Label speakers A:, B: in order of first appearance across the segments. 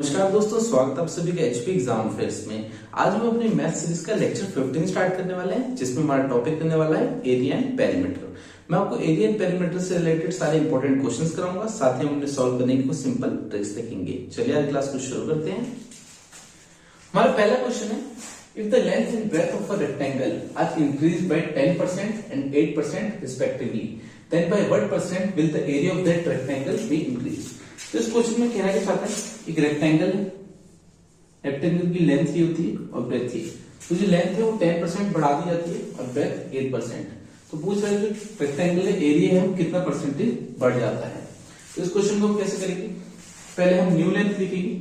A: नमस्कार दोस्तों, स्वागत है आप सभी का एचपी एग्जाम फेयर्स में। आज हम अपनी मैथ सीरीज का लेक्चर 15 स्टार्ट करने वाले हैं, जिसमें हमारा टॉपिक रहने वाला है एरिया एंड पेरीमीटर। मैं आपको एरिया एंड पेरीमीटर से रिलेटेड सारे इंपॉर्टेंट क्वेश्चंस कराऊंगा, साथ ही हम उन्हें सॉल्व करने की कुछ सिंपल ट्रिक्स देखेंगे। चलिए आज क्लास को शुरू करते हैं। हमारा पहला क्वेश्चन है, if the length and breadth of a rectangle are increased by 10% and 8% respectively, then by what percent will the area of that rectangle be increased? तो इस क्वेश्चन में कहना क्या चाहता है, एक रेक्टेंगल है, रेक्टेंगल की लेंथ ही होती है और ब्रेथ ही, तो जो लेंथ है वो 10% बढ़ा दी जाती है और ब्रेथ 8%। तो पूछ रहे हैं जो रेक्टेंगल एरिया है वो कितना परसेंटेज बढ़ जाता है। तो इस क्वेश्चन को हम कैसे करेंगे, पहले हम न्यू लेंथ लिखेंगे।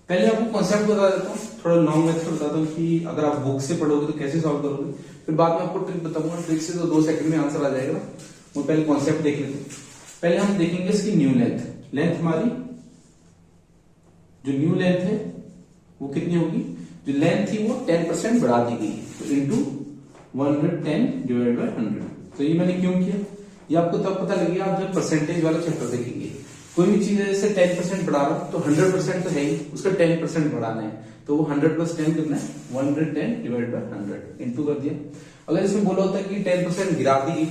A: पहले आपको कॉन्सेप्ट बता देता हूँ, थोड़ा लॉन्ग मेथड बताता हूँ कि अगर आप बुक से पढ़ोगे तो कैसे सॉल्व करोगे, फिर बाद में आपको ट्रिक बताऊंगा। ट्रिक से तो 2 सेकंड में आंसर आ जाएगा। वो पहले कॉन्सेप्ट देख लेते हैं। पहले हम देखेंगे इसकी न्यू लेंथ। लेंथ हमारी जो न्यू लेंथ है वो कितनी होगी, जो लेंथ थी वो 10% बढ़ा दी गई, तो इंटू 110 डिवाइड बाय 100। तो ये मैंने क्यों किया, ये आपको तब पता लगेगा आप जब परसेंटेज वाला चैप्टर देखेंगे। कोई भी चीज जैसे 10% बढ़ा रहा तो 100% तो है ही, उसका 10% बढ़ाना है, तो वो 100 प्लस 10 करना है, 110 डिवाइड बाय 100 इंटू कर दिया। अगर इसमें बोला होता है कि 10% गिरा दी गई,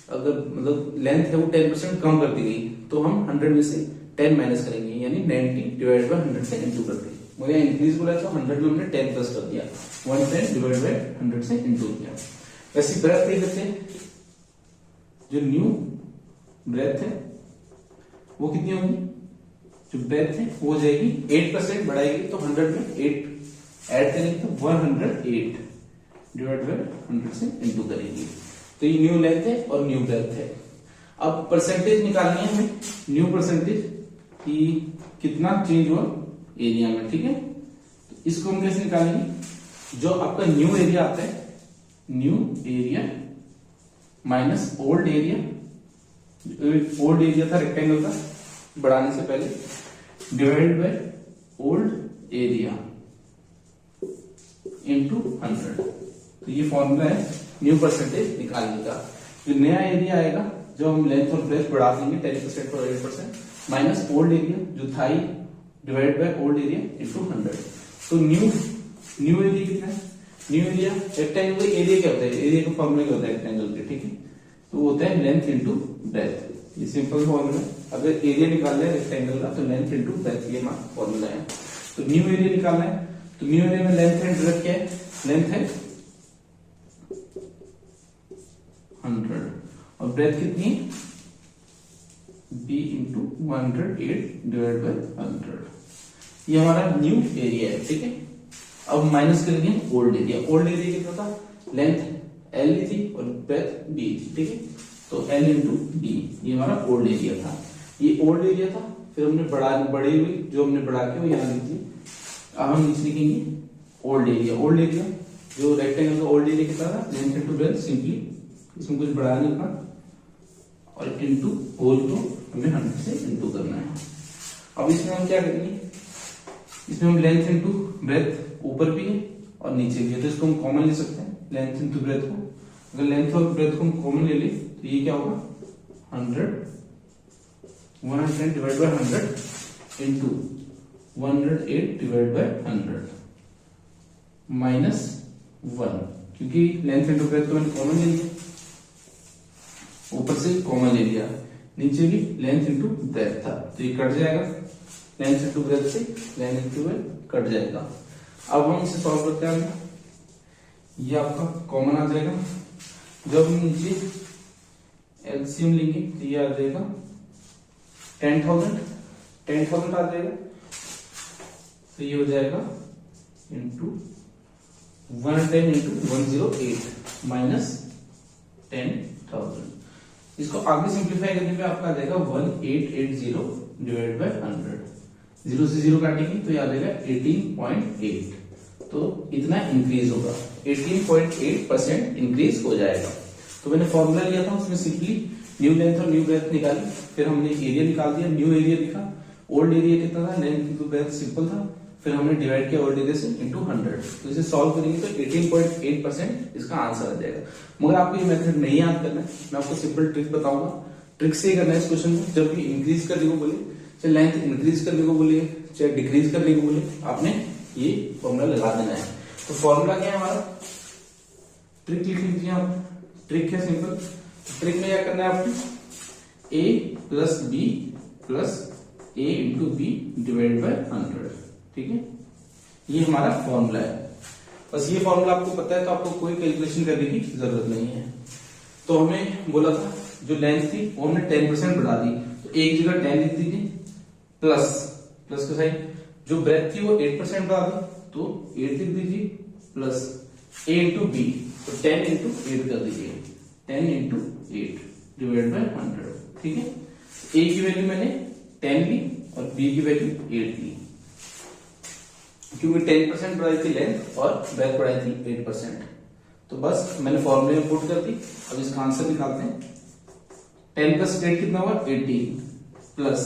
A: अगर मतलब लेंथ है वो 10% कम कर दी गई, तो हम 100 में से 10 माइनस करेंगे, यानी 90 डिवाइड बाय 100 से इंटू कर देंगे। मुझे इंक्रीज बोला तो 100 में हमने 10 प्लस कर दिया, 110 डिवाइड बाय 100 से इंटू किया। वैसे ब्रेथ देख लेते हैं, जो न्यू ब्रेथ है वो कितनी होगी, जो ब्रेथ है वो हो जाएगी 8% बढ़ाएगी, तो 100 में 8 ऐड करेंगे तो 108 डिवाइड बाय 100 से इंटू करेंगे। तो ये न्यू लेंथ है और न्यू ब्रेथ है। अब परसेंटेज निकालनी है हमें, न्यू परसेंटेज कि कितना चेंज हुआ एरिया में, ठीक है। तो इसको हम कैसे निकालेंगे, जो आपका न्यू एरिया आता है, new area minus old area. Old area था रेक्टेंगल का बढ़ाने से पहले, divide by old area into 100। तो ये फॉर्मूला है न्यू परसेंटेज निकालने का। जो नया एरिया आएगा, जो हम लेंथ और ब्रेथ बढ़ा देंगे 10% और 8%, माइनस ओल्ड एरिया जो था ही, divide by old area into 100। तो न्यू एरिया कितना है, न्यू एरिया रेक्टेंगल का एरिया क्या होता है, एरिया का फॉर्मूला क्या होता है रेक्टेंगल के, ठीक है। तो वो होता है लेंथ इंटू ब्रेथ, ये सिंपल फॉर्मूला है। अगर एरिया निकालना है रेक्टेंगल का तो लेंथ इंटू ब्रेथ, ये हमारा फॉर्मूला है। तो न्यू एरिया निकालना है, तो न्यू एरिया में लेंथ एंड ब्रेथ क्या है, लेंथ है 100 और ब्रेथ कितनी है, b इंटू 108 डिवाइड बाय 100। ये हमारा न्यू एरिया है, ठीक है। अब माइनस करेंगे ओल्ड एरिया। ओल्ड एरिया कितना था, लेंथ l थी और ब्रेथ b थी, ठीक है। तो l इंटू d, ये हमारा ओल्ड एरिया था, ये ओल्ड एरिया था। फिर हमने बड़ी हुई जो हमने बढ़ा के वो यहाँ लिख दी। अब हम नीचे लिखेंगे ओल्ड एरिया। ओल्ड एरिया जो रेक्टेंगल का ओल्ड एरिया कितना था, लेंथ इंटू ब्रेथ, सिंपली इसमें कुछ बढ़ा नहीं था, और इंटू होल को हमें 100 से इंटू करना है। अब इसमें हम क्या करेंगे, इसमें हम लेंथ इंटू ब्रेथ ऊपर भी है और नीचे भी है, तो इसको हम कॉमन ले सकते हैं, लेंथ इंटू ब्रेथ को। अगर लेंथ और ब्रेथ को हम कॉमन ले ले तो ये क्या होगा, 100 divide by 100 into 108 divide by 100 minus 1, क्योंकि लेंथ इंटू ब्रेथ तो मैंने कॉमन ले लिया, ऊपर से कॉमन ले लिया, नीचे भी लेंथ इंटू ब्रेथ था, तो ये कट जाएगा, लेंथ इंटू ब्रेथ से लेंथ इंटू ब्रेथ कट जाएगा। अब हम इसे सॉल्व करते हैं, ये आपका कॉमन आ जाएगा। जब हम नीचे एलसीएम लेंगे तो ये आ जाएगा 10,000 आ जाएगा, तो ये हो जाएगा इंटू 110 इंटू 108 माइनस 10,000। इसको आगे सिंप्लीफाई करने पे आपका आ जाएगा 1880 डिवाइड बाय 100। 0 से 0 काटेंगे तो ये आ जाएगा 18.8, तो इतना इंक्रीज होगा, 18.8% इंक्रीज हो जाएगा। तो मैंने फॉर्मूला लिया था, उसमें सिंपली न्यू लेंथ और न्यू ब्रेथ निकाली, फिर हमने एरिया निकाल दिया, न्यू एरिया लिखा, ओल्ड एरिया कितना था, लेंथ इंटू ब्रेथ सिंपल था, फिर हमने डिवाइड किया ओल्ड एरिया से इंटू 100। तो इसे सॉल्व करेंगे तो 18.8% इसका आंसर आ जाएगा। मगर आपको ये मेथड नहीं याद करना है, मैं आपको सिंपल ट्रिक बताऊंगा, ट्रिक से ही करना है इस क्वेश्चन को। जब भी इंक्रीज करने को बोले, लेंथ इंक्रीज करने को बोले, चाहे डिक्रीज करने को बोले, आपने ये फॉर्मूला लगा देना है। तो फॉर्मूला क्या है हमारा, ट्रिक लिख लीजिए आप। ट्रिक है सिंपल। ट्रिक में क्या करना है आपको, a plus b plus a into b divide by 100, ठीक है। ये हमारा फॉर्मूला है। बस ये फॉर्मूला आपको पता है तो आपको कोई कैलकुलेशन करने की जरूरत नहीं है। तो हमें बोला था जो लेंथ थी वो हमने 10% बढ़ा दी, तो एक जगह 10 लिख दीजिए प्लस प्लस का साइन। जो ब्रेथ थी वो 8% बढ़ा दी, तो 8 लिख दीजिए प्लस a इंटू बी, तो 10 इंटू 8 कर दीजिए, 10 इंटू 8 डिवाइड बाय 100, ठीक है। a की वैल्यू मैंने 10 ली और b की वैल्यू 8 ली, क्योंकि 10% बढ़ाई थी लेंथ और ब्रेथ बढ़ाई थी 8%। तो बस मैंने फॉर्मूले में पुट कर दी। अब इसका आंसर निकालते हैं। 10 प्लस 8 कितना हुआ, 18 प्लस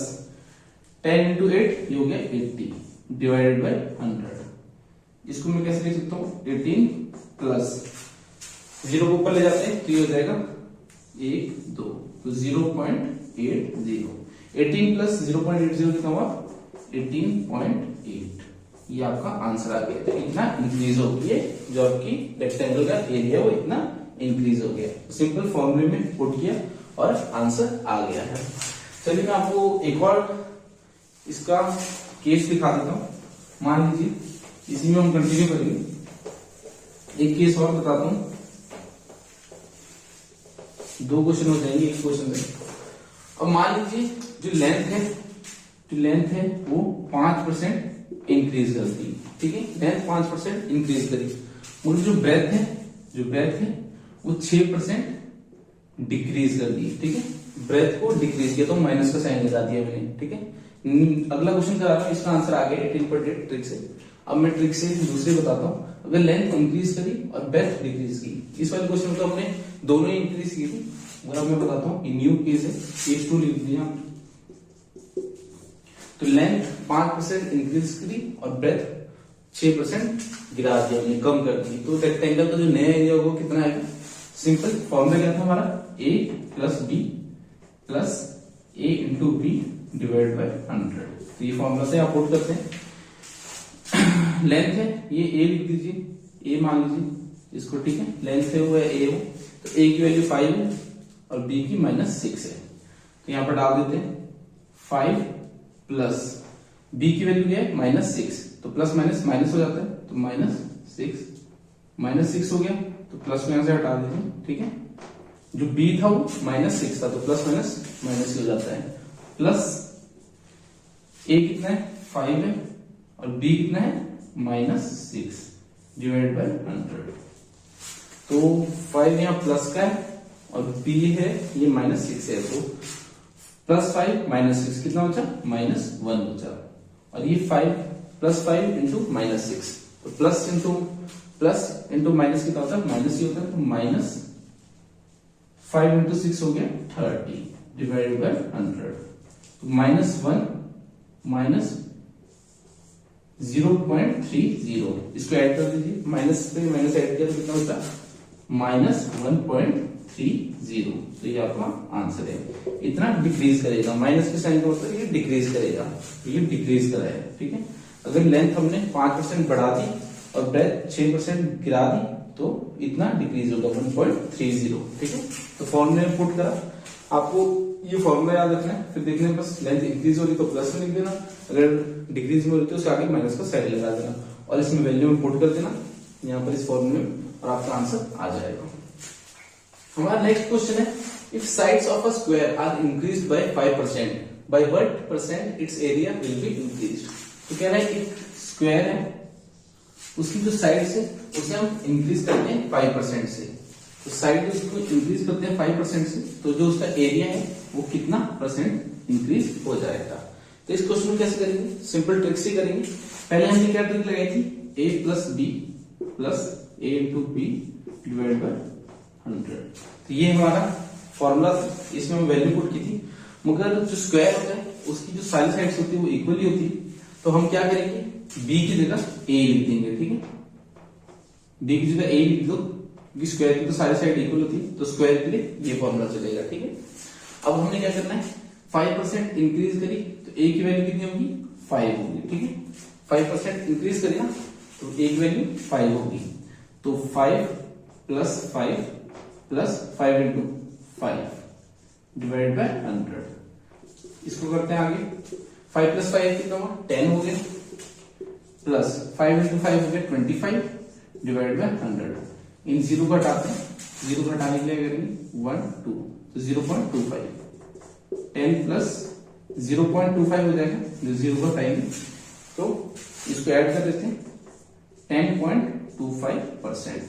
A: 10 इंटू 8 ये हो गया 80 डिवाइडेड बाय 100। इसको मैं कैसे लिख सकता हूँ, 18 प्लस 0 को ऊपर ले जाते हैं तो ये हो जाएगा 1 2, तो 0.80। 18 प्लस 0.80 कितना हुआ, 18.8। ये आपका आंसर आ गया। तो इतना इंक्रीज हो गया, जो आपकी रेक्टेंगल का एरिया वो इतना इंक्रीज हो गया। तो सिंपल फॉर्मूले में पुट किया और आंसर आ गया है। चलिए मैं आपको एक और इसका केस दिखा देता हूं। मान लीजिए इसी में हम कंटिन्यू करेंगे। एक केस और बताता हूं, 2 क्वेश्चन हो जाएंगे एक क्वेश्चन में। अब मान लीजिए जो लेंथ है वो 5% इंक्रीज कर दी, ठीक है। लेंथ 5% इंक्रीज करी, और जो ब्रेथ है वो 6% डिक्रीज कर दी, ठीक है। ब्रेथ को डिक्रीज किया तो माइनस का साइन लगा दिया मैंने, ठीक है। अगला क्वेश्चन करा रहा हूं, इसका आंसर आ गया 18.8 ट्रिक से। अब मैं ट्रिक से दूसरे बताता हूं। अगर लेंथ इंक्रीज करी और ब्रेथ डिक्रीज की, इस वाले क्वेश्चन में तो हमने दोनों ही इंक्रीज की थी। अगर अब मैं बताता हूँ न्यू केस है, केस 2 लिख दिया। तो लेंथ 5% इंक्रीज करी और ब्रेथ 6% गिरा दिया, कम कर दी। तो रेक्टेंगल का जो नया एरिया होगा कितना आएगा। सिंपल फॉर्मूला क्या था हमारा, a plus b plus a into b divide by 100। तो ये फॉर्मूला से आप पुट करते हैं। लेंथ है ये a लिख दीजिए, a मान लीजिए इसको, ठीक है। लेंथ है वो है a हो, तो a की वैल्यू 5 है और b की -6 है। तो यहां पर डाल देते हैं 5 प्लस b की वैल्यू क्या है, -6, तो प्लस माइनस माइनस हो जाता है, तो -6 हो गया, तो प्लस में यहां से हटा दीजिए, ठीक है। जो b था वो -6 था, तो प्लस माइनस माइनस हो जाता है। प्लस a कितना है, 5 है, और b कितना है, -6 डिवाइड बाय 100। तो 5 यहाँ प्लस का है और b है ये -6 है, तो +5 -6 कितना बचा, -1 बचा। और ये 5 +5 इंटू -6, तो प्लस इंटू माइनस कितना होता है, माइनस ही होता है। तो -5 इंटू 6 हो गया 30 डिवाइडेड बाय 100। तो -1 -0.30, इसको ऐड कर दीजिए, माइनस पे माइनस ऐड किया तो कितना होता है, -1.30। तो ये आपका आंसर है। इतना डिक्रीज करेगा, माइनस के साइन का मतलब ये डिक्रीज करेगा, ये डिक्रीज करा है, ठीक है। अगर लेंथ हमने 5% बढ़ा दी और ब्रेथ 6% गिरा दी तो इतना डिक्रीज होगा 1.30, ठीक है। तो फॉर्मूले में पुट करा, आपको ये फॉर्मूला याद रखना है। फिर देखने बस लेंथ इंक्रीज हो रही तो प्लस में लिख देना, अगर डिक्रीज हो रही तो उसके आगे माइनस का साइन लगा देना और इसमें वैल्यू में पुट कर देना यहाँ पर इस फॉर्मूले में, और आपका आंसर आ जाएगा। हमारा नेक्स्ट क्वेश्चन है, if sides of a square are increased by 5%, by what percent its area will be increased. तो कह रहा है एक स्क्वायर है, उसकी जो साइड्स है उसे हम इंक्रीज करते हैं 5% से। तो साइड उसको इंक्रीज करते हैं 5% से, तो जो उसका एरिया है वो कितना % इंक्रीज हो जाएगा। तो इस क्वेश्चन को कैसे करेंगे, सिंपल ट्रिक से करेंगे। पहले हमने क्या ट्रिक लगाई थी, a plus b plus a into b divide by 100। तो ये हमारा फॉर्मूला था, इसमें हम वैल्यू पुट की थी। मगर जो स्क्वायर होता है उसकी जो सारी साइड्स होती है वो इक्वली होती है, तो हम क्या करेंगे, b की जगह a लिख देंगे, ठीक है। b की जगह a लिख दो, क्योंकि स्क्वायर की तो सारी साइड इक्वल होती है, तो स्क्वायर के लिए ये फॉर्मूला चलेगा, ठीक है। अब हमने क्या करना है, 5% इंक्रीज करी तो a की वैल्यू कितनी होगी, 5 होगी, ठीक है। 5% इंक्रीज करेगा तो एक वैल्यू 5 होगी, तो 5 plus 5 plus 5 into 5 divide by 100। इसको करते हैं आगे, 5 प्लस 5 कितना हुआ 10 हो गया, प्लस 5 इंटू 5 हो गया 25 डिवाइड बाय 100। इन जीरो को हटाते हैं, जीरो को हटाने के लिए करेंगे 1 2, तो 0.25, 10 प्लस 0.25 हो जाएगा, जो जीरो को हटाएंगे तो इसको ऐड कर देते हैं 10.25%।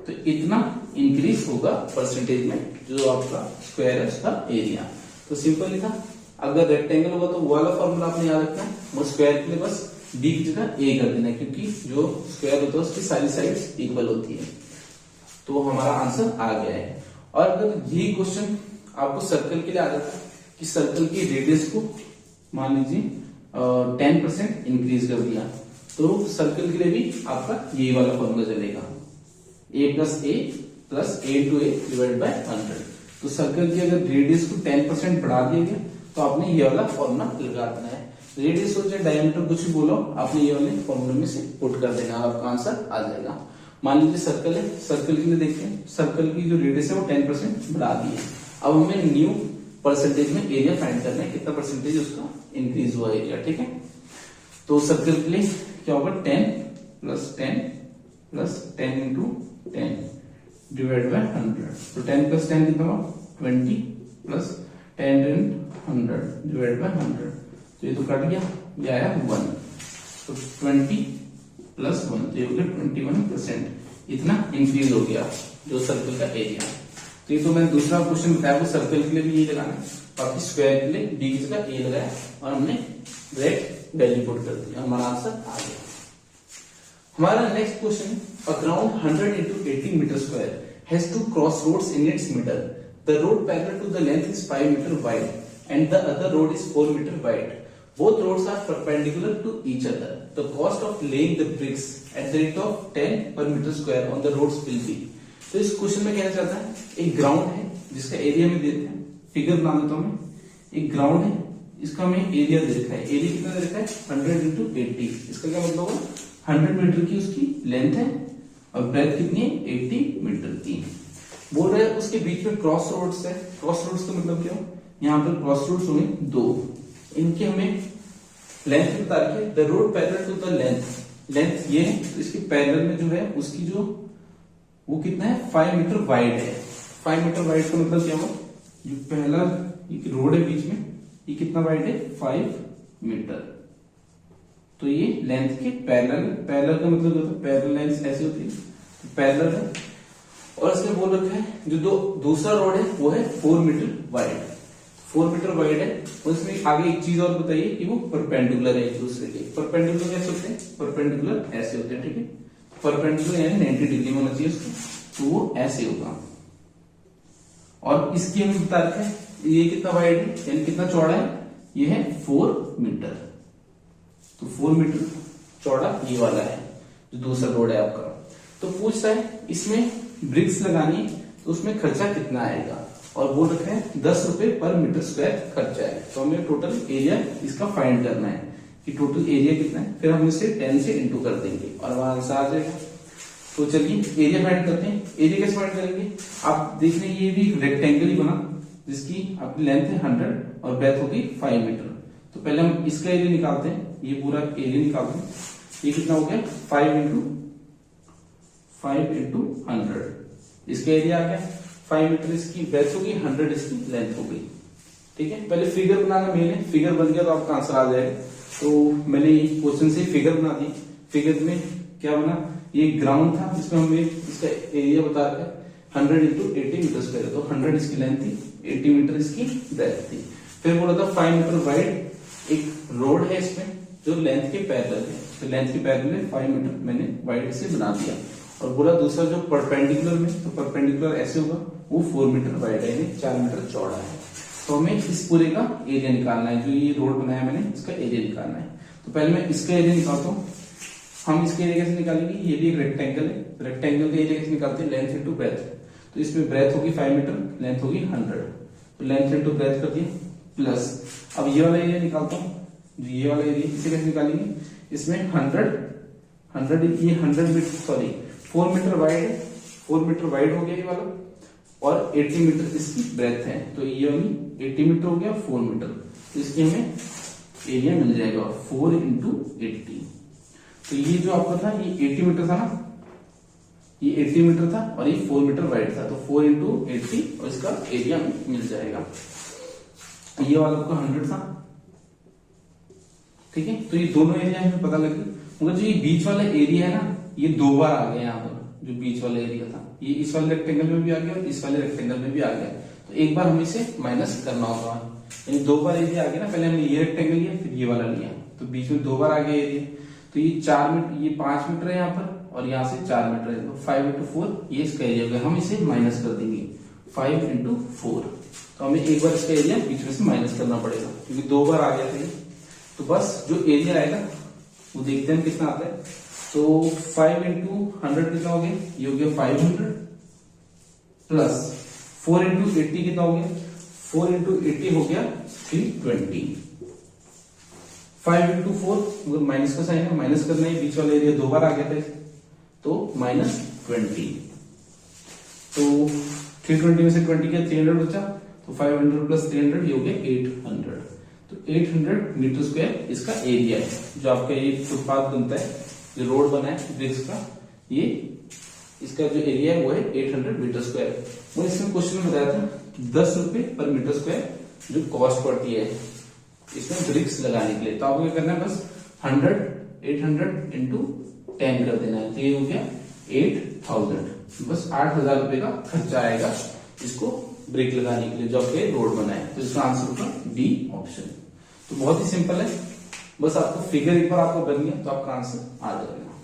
A: तो इतना इंक्रीज होगा परसेंटेज में जो आपका स्क्वायर है उसका एरिया। तो सिंपल लिखा, अगर रेक्टेंगल होगा तो वो वाला फॉर्मूला आपने याद रखना है, वो स्क्वायर के लिए बस b की जगह a कर देना है, क्योंकि जो स्क्वायर होता है उसकी सारी साइड्स इक्वल होती है। तो हमारा आंसर आ गया है। और अगर यही क्वेश्चन आपको सर्कल के लिए आ जाता है कि सर्कल की रेडियस को मान लीजिए 10% इंक्रीज कर दिया, तो सर्कल के लिए भी आपका यही वाला फॉर्मूला चलेगा, a plus a plus a into a divide by 100। तो सर्कल की अगर रेडियस को 10% बढ़ा दिया गया तो आपने ये वाला फॉर्मूला लगा देना है। रेडियस हो चाहे डायमीटर कुछ भी बोलो, आपने ये वाले फॉर्मूले में से पुट कर देना, आपका आंसर आ जाएगा। मान लीजिए सर्कल है, सर्कल के लिए देखते हैं, सर्कल की जो रेडियस है वो 10% बढ़ा दी है। अब हमें न्यू परसेंटेज में एरिया फाइंड करना है, कितना परसेंटेज उसका इंक्रीज हुआ एरिया, ठीक है। तो सर्कल के लिए क्या होगा 10 plus 10 plus 10 into 10 divide by 100। तो 10 प्लस 10 कितना हुआ 20 प्लस 10 100 डिवाइड बाय 100। तो ये तो कट गया, ये आया 1, तो 20 प्लस 1 तो ये हो गया 21%। इतना इंक्रीज हो गया जो सर्कल का एरिया। तो ये तो मैंने दूसरा क्वेश्चन बताया वो सर्कल के लिए भी यही लगाना है, बाकी स्क्वायर के लिए b की जगह a लगाया और हमने डायरेक्ट वैल्यू पुट कर दिया, हमारा आंसर आ गया। हमारा next question, a ground 100 into 80 meter square has two crossroads in its middle. The road parallel to the length is 5 meter wide and the other road is 4 meter wide. Both roads are perpendicular to each other. The cost of laying the bricks at the rate of 10 per meter square on the roads will be. तो इस question में कहना चाहता है, एक ground है जिसका area में देते हैं, फिगर बना देता हूं मैं। एक ग्राउंड है, इसका हमें एरिया दे रखा है, एरिया कितना दे रखा है 100 into 80। इसका क्या मतलब होगा 100 मीटर की उसकी लेंथ है और ब्रेथ कितनी है 80 मीटर की। बोल रहे हैं उसके बीच में क्रॉस रोड्स है। क्रॉस रोड्स का मतलब क्या हो, यहाँ पर क्रॉस रोड्स होंगे 2, इनके हमें लेंथ बता रखी है। The road parallel to the length, length ये है तो इसके पैरेलल में जो है उसकी जो वो कितना है 5 मीटर वाइड है। 5 मीटर वाइड का मतलब क्या हुआ, जो पहला रोड है बीच में ये कितना वाइड है 5 मीटर। तो ये लेंथ के पैरेलल, पैरेलल का मतलब होता है पैरेलल लेंथ ऐसे होती है, तो पैरेलल है। और इसमें बोल रखा है जो दूसरा रोड है वो है 4 मीटर वाइड, 4 मीटर वाइड है। और इसमें आगे एक चीज और बताइए कि वो परपेंडिकुलर है एक दूसरे के। परपेंडिकुलर कैसे होते हैं, परपेंडिकुलर ऐसे होते हैं, ठीक है। परपेंडिकुलर यानी 90 डिग्री में होना चाहिए उसको, तो वो ऐसे होगा। और इसकी हमें बता रखा है ये कितना वाइड है यानी कितना चौड़ा है, ये है 4 मीटर। तो 4 मीटर चौड़ा ये वाला है जो दूसरा रोड है आपका। तो पूछता है इसमें ब्रिक्स लगानी तो उसमें खर्चा कितना आएगा, और बोल रखा है 10 रुपए पर मीटर स्क्वायर खर्चा है। तो हमें टोटल एरिया इसका फाइंड करना है कि टोटल एरिया कितना है, फिर हम इसे 10 से इंटू कर देंगे और हमारा आंसर आ जाएगा। तो चलिए एरिया फाइंड करते हैं। एरिया कैसे फाइंड करेंगे, आप देख रहे हैं ये भी रेक्टेंगल ही बना जिसकी आपकी लेंथ है 100 और ब्रेथ होगी 5 मीटर। तो पहले हम इसका एरिया निकालते हैं, ये पूरा एरिया निकालते हैं। ये कितना हो गया 5 इंटू 100, इसका एरिया आ गया 5 मीटर, इसकी ब्रेथ होगी 100, इसकी लेंथ हो गई, ठीक है। पहले फिगर बनाना मेन है, फिगर बन गया तो आपका आंसर आ जाएगा। तो मैंने क्वेश्चन से फिगर बना दी। फिगर में क्या बना, ये ग्राउंड था जिसमें हमें इसका एरिया बता रखा है 100 into 80 मीटर स्क्वायर, तो 100 इसकी लेंथ थी, 80 मीटर इसकी ब्रेथ थी। फिर बोला था 5 मीटर वाइड एक रोड है इसमें जो लेंथ के पैरेलल है, तो लेंथ के पैरेलल में 5 मीटर मैंने वाइड से बना दिया। और बोला दूसरा जो परपेंडिकुलर में, तो परपेंडिकुलर ऐसे होगा वो 4 मीटर वाइड है यानी 4 मीटर चौड़ा है। तो हमें इस पूरे का एरिया निकालना है, जो ये रोड बनाया मैंने इसका एरिया निकालना है। तो पहले मैं इसका एरिया निकालता हूँ। हम इसके एरिया कैसे निकालेंगे, ये भी एक रेक्टेंगल है, रेक्टेंगल का एरिया कैसे निकालते हैं, लेंथ इंटू ब्रेथ। तो इसमें ब्रेथ होगी 5 मीटर, लेंथ होगी 100, तो लेंथ इंटू ब्रेथ कर दिया प्लस। अब ये वाला एरिया निकालता हूँ, जो ये वाला एरिया, इसे कैसे निकालेंगे, इसमें 100 ये 100 मीटर सॉरी 4 मीटर वाइड है, 4 मीटर वाइड हो गया ये वाला, और 80 मीटर इसकी ब्रेथ है, तो ये वाली 80 मीटर हो गया 4 मीटर, तो इसकी हमें एरिया मिल जाएगा 4 इंटू 80। तो ये जो आपका था ये 80 मीटर था ना, ये 80 मीटर था और ये 4 मीटर वाइड था, तो 4 इंटू 80 और इसका एरिया मिल जाएगा। ये वाला आपका 100 था, ठीक है। तो ये दोनों एरिया हमें पता लगे, मगर जो ये बीच वाला एरिया है ना, ये 2 बार आ गया यहाँ पर, जो बीच वाला एरिया था ये इस वाले रेक्टेंगल में भी आ गया और इस वाले रेक्टेंगल में भी आ गया, तो एक बार हमें इसे माइनस करना होगा, यानी 2 बार एरिया आ गया ना, पहले हमने ये रेक्टेंगल लिया फिर ये वाला लिया, तो बीच में 2 बार आ गया एरिया, तो ये 4 मीटर, ये 5 मीटर है यहाँ पर और यहाँ से 4 मीटर है, तो 5 इंटू 4 ये इसका एरिया हो गया, हम इसे माइनस कर देंगे 5 इंटू 4, तो हमें एक बार इसका एरिया बीच में से माइनस करना पड़ेगा क्योंकि 2 बार आ गया था। तो बस जो एरिया आएगा वो देखते हैं कितना आता है, तो 5 इंटू 100 कितना हो गया, ये हो गया 500 प्लस 4 इंटू 80 कितना हो गया, 4 इंटू 80 हो गया 320, 5 इंटू 4 माइनस का साइन है, माइनस करना है, बीच वाला एरिया 2 बार आ गया था तो -20, तो 320 में से 20 किया 300 बचा, तो 500 प्लस 300 ये हो गया 800, तो 800 मीटर स्क्वायर इसका एरिया है, जो आपका ये फुटपाथ बनता है, जो रोड बना है ब्रिक्स का, ये इसका जो एरिया है वो है 800 मीटर स्क्वायर। वो इसमें क्वेश्चन में बताया था 10 रुपए पर मीटर स्क्वायर जो कॉस्ट पड़ती है इसमें ब्रिक्स लगाने के लिए, तो आपको क्या करना है, बस 800 इंटू 10 कर देना है, तो ये हो गया 8000, बस 8000 रुपए का खर्चा आएगा इसको ब्रिक लगाने के लिए जो आपके रोड बनाए, तो इसका आंसर होगा डी ऑप्शन। तो बहुत ही सिंपल है, बस आपको फिगर एक बार आपको बन गया तो आपका आंसर आ जाएगा।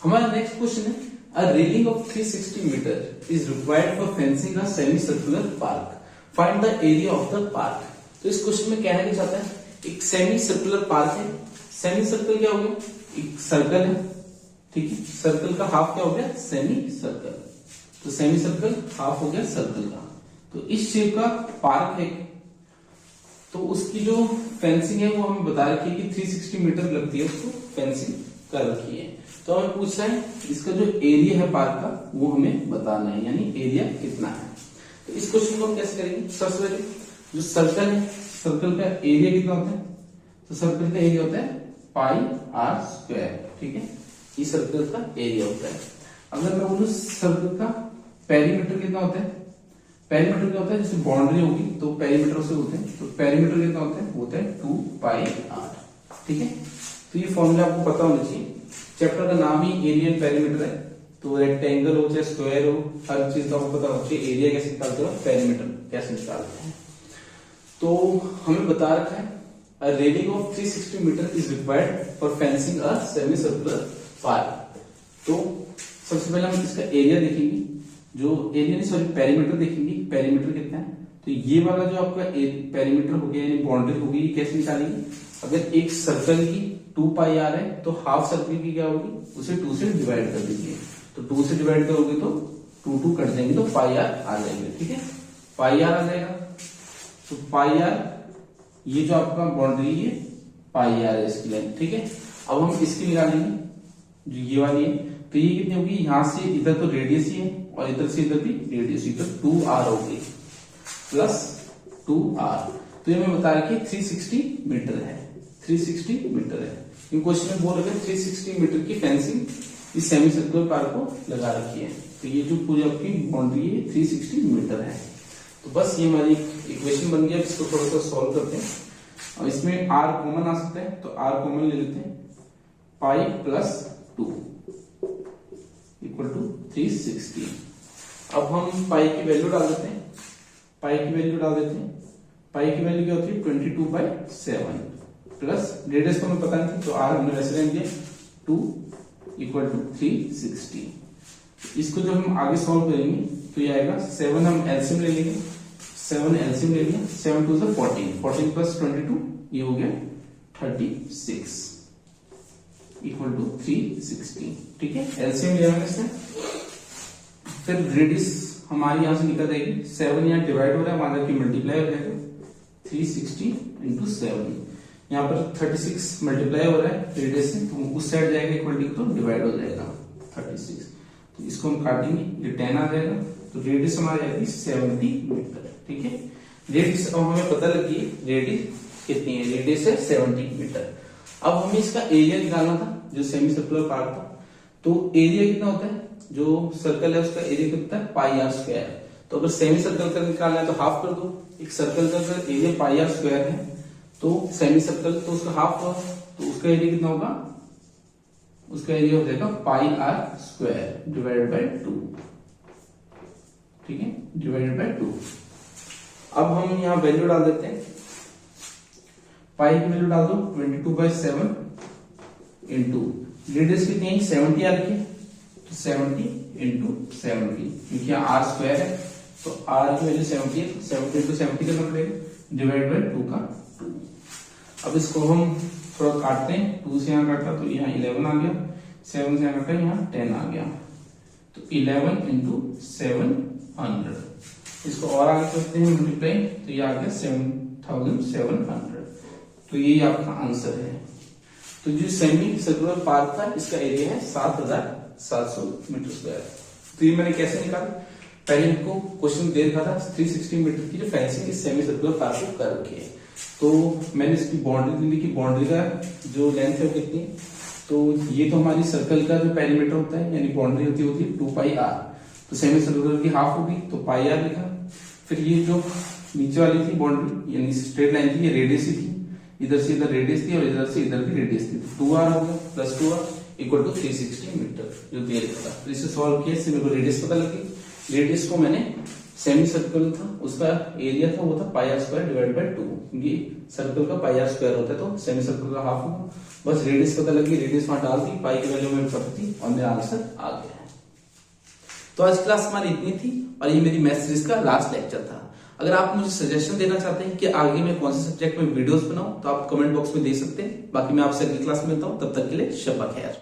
A: हमारा नेक्स्ट क्वेश्चन है, a railing of 360 meter is required for fencing a semi-circular park. Find the area of the park. तो इस क्वेश्चन में कहना क्या चाहता है, एक सेमी सर्कुलर पार्क है, सेमी सर्कल क्या हो गया, एक सर्कल है, ठीक है, सर्कल का हाफ क्या हो गया सेमी सर्कल, तो सेमी सर्कल हाफ हो गया सर्कल का, तो इस शेप का पार्क है, तो उसकी जो फेंसिंग है वो हमें बता रखी है कि 360 मीटर लगती है, उसको फेंसिंग कर रखी है, तो हमें पूछ रहा है इसका जो एरिया है पार्क का वो हमें बताना है, यानी एरिया कितना है। तो इस क्वेश्चन को हम कैसे करेंगे, सबसे पहले जो सर्कल है, सर्कल का एरिया कितना होता है, तो सर्कल का एरिया होता है पाई आर स्क्वायर, ठीक है, ये सर्कल का एरिया होता है। अगर मैं बोलूं सर्कल का पेरीमीटर कितना होता है, पेरीमीटर क्या होता है, जैसे बाउंड्री होगी तो पेरीमीटर से होते हैं, तो पेरीमीटर कितना होता है 2 पाई आर, ठीक है। तो ये फॉर्मूला आपको पता होना चाहिए, चैप्टर का नाम ही एरिया एंड पेरीमीटर है, तो रेक्टेंगल हो चाहे स्क्वायर हो, हर चीज का आपको पता होना चाहिए, एरिया कैसे निकालते हो, पेरीमीटर कैसे निकालते हैं। तो हमें बता रखा है a railing of 360 meter is required for fencing a semicircular park। तो सबसे पहले हम इसका एरिया देखेंगे, जो एरिया नहीं सॉरी पेरीमीटर देखेंगे, पेरीमीटर कितना है, तो ये वाला जो आपका पेरीमीटर हो गया यानी बाउंड्री होगी, ये कैसे निकालेंगे, अगर एक सर्कल की 2 पाई आर है तो हाफ सर्कल की क्या होगी, उसे 2 से डिवाइड कर दीजिए, तो 2 से डिवाइड करोगे तो 2 कट जाएंगे तो पाई आर आ जाएंगे, ठीक है, पाई आर आ जाएगा, तो पाई आर ये जो आपका बाउंड्री है पाई आर है इसकी लेंथ, ठीक है। अब हम इसकी निकालेंगे जो ये वाली है, तो ये कितनी होगी, यहां से इधर तो रेडियस ही है और इधर से इधर भी रेडियस, इधर 2r होगी प्लस 2r, तो ये मैं बता रहा कि 360 मीटर है, 360 मीटर है, इन क्वेश्चन में बोल रहे 360 मीटर की फेंसिंग इस सेमी सर्कुलर पार्क को लगा रखी है, तो ये जो पूरी आपकी बाउंड्री है 360 मीटर है। तो बस ये हमारी इक्वेशन बन गया, इसको थोड़ा सा सॉल्व करते हैं। अब इसमें r कॉमन आ सकता है, तो r कॉमन ले लेते हैं, पाई प्लस 2 इक्वल टू 360। अब हम पाई की वैल्यू डाल देते हैं, पाई की वैल्यू डाल देते हैं, पाई की वैल्यू क्या होती है 22/7 प्लस रेडियस को हमें पता नहीं तो r हमने वैसे रख दिया 2 इक्वल टू 360। इसको जब हम आगे सॉल्व करेंगे तो ये आएगा 7, हम एलसीएम ले लेंगे, 7 एलसीएम ले लिया, 7 2 से 14, 14 प्लस 22 ये हो गया 36 इक्वल टू 360, ठीक है, एलसीएम लिया मैंने इसमें। फिर रेडियस हमारी यहां से निकल जाएगी, 7 यहाँ डिवाइड हो रहा है, वहां जाके मल्टीप्लाई हो जाएगा, 360 इंटू 7, यहाँ पर 36 मल्टीप्लाई हो रहा है रेडियस से, तो उस साइड जाएगा इक्वलिटी तो डिवाइड हो जाएगा 36, तो इसको हम काटेंगे, ये 10 आ जाएगा, तो रेडियस हमारी आएगी 70 मीटर। ठीक है, रेडियस अब हमें पता लगी रेडियस कितनी है, रेडियस है 70 मीटर। अब हमें इसका एरिया निकालना था जो सेमी सर्कुलर पार्ट था, तो एरिया कितना होता है, जो सर्कल है उसका एरिया कितना है पाई आर स्क्वायर। तो अगर सेमी सर्कल का निकालना है तो हाफ कर दो, एक सर्कल का अगर एरिया पाई आर स्क्वायर है तो सेमी सर्कल तो उसका हाफ हुआ, तो उसका एरिया कितना होगा, उसका एरिया हो जाएगा पाई आर स्क्वायर डिवाइडेड बाय 2। ठीक है, डिवाइडेड बाय 2। अब हम यहाँ वैल्यू डाल देते हैं, पाई की वैल्यू डाल दो 22/7 इंटू रेडियस कितनी है 70 आ रही है, तो 70 इंटू 70, क्योंकि यहाँ आर स्क्वायर है तो आर की वैल्यू 70 है, 70 इंटू 70 करना पड़ेगा डिवाइड बाय 2 का 2। अब इसको हम थोड़ा काटते हैं, 2 से यहाँ काटा तो यहाँ 11 आ गया, 7 से यहाँ काटा यहाँ 10 आ गया, तो 11 इंटू 700, इसको और आगे करते हैं मल्टीप्लाई, तो ये आ गया 7700, तो ये आपका आंसर है। तो जो सेमी सर्कुलर पार्क था इसका एरिया है 7700 मीटर स्क्वायर। तो ये मैंने कैसे निकाला, पहले हमको क्वेश्चन दे रखा था 360 मीटर की जो फेंसिंग इस सेमी सर्कुलर पार्क को कर रखी है, तो मैंने इसकी बाउंड्री ली कि बाउंड्री का जो लेंथ है वो कितनी, तो ये तो हमारी सर्कल का जो पेरीमीटर होता है यानी बाउंड्री होती है 2 पाई आर, तो सेमी सर्कुलर की हाफ होगी तो पाई आर लिखा। फिर ये जो नीचे वाली थी बाउंड्री यानी स्ट्रेट लाइन थी, ये रेडियस ही थी, इधर से इधर रेडियस थी और इधर से इधर की रेडियस थी, तो 2r हो गया plus 2r equal to 360 metre जो दे रखा था। तो इसे सॉल्व किया, इससे मेरे को रेडियस पता लगी, रेडियस को मैंने सेमी सर्कल था उसका एरिया था वो था पाई आर स्क्वायर डिवाइड बाय 2, क्योंकि सर्कल का पाई आर स्क्वायर होता है तो सेमी सर्कल का हाफ होगा, बस रेडियस पता लगी, रेडियस वहां डाल दी, पाई की वैल्यू मेरे पता थी और मेरा आंसर आ गया है। तो आज क्लास हमारी इतनी थी और ये मेरी मैथ सीरीज का लास्ट लेक्चर था। अगर आप मुझे सजेशन देना चाहते हैं कि आगे मैं कौन से सब्जेक्ट में वीडियोस बनाऊं तो आप कमेंट बॉक्स में दे सकते हैं। बाकी मैं आपसे अगली क्लास में मिलता हूं, तब तक के लिए शब्बा खैर।